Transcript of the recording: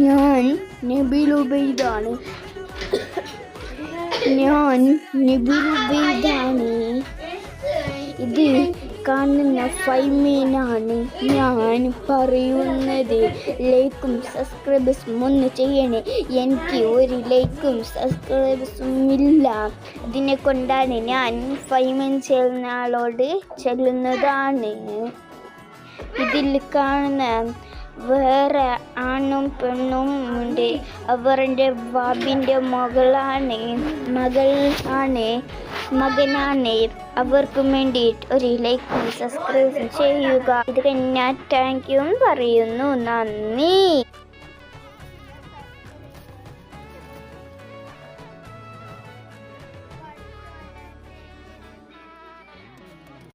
ഞാൻ നബിലുബൈദാണ്. ഇത് കാണുന്ന ഫൈമീനാണ്. ഞാൻ പറയുന്നത് ലൈക്കും സബ്സ്ക്രൈബേഴ്സും ഒന്ന് ചെയ്യണേ. എനിക്ക് ഒരു ലൈക്കും സബ്സ്ക്രൈബേഴ്സും ഇല്ല. അതിനെ കൊണ്ടാണ് ഞാൻ ഫൈമീൻ ചെല്ലുന്ന ആളോട് ചെല്ലുന്നതാണ്. ഇതിൽ കാണുന്ന വേറെ ആണും പെണ്ണും ഉണ്ട്. അവരുടെ ബാബിൻ്റെ മകനാണ്. അവർക്ക് വേണ്ടിയിട്ട് ഒരു ലൈക്കും സബ്സ്ക്രൈബും ചെയ്യുക. ഇത് ഞാൻ താങ്ക് യു പറയുന്നു. നന്ദി.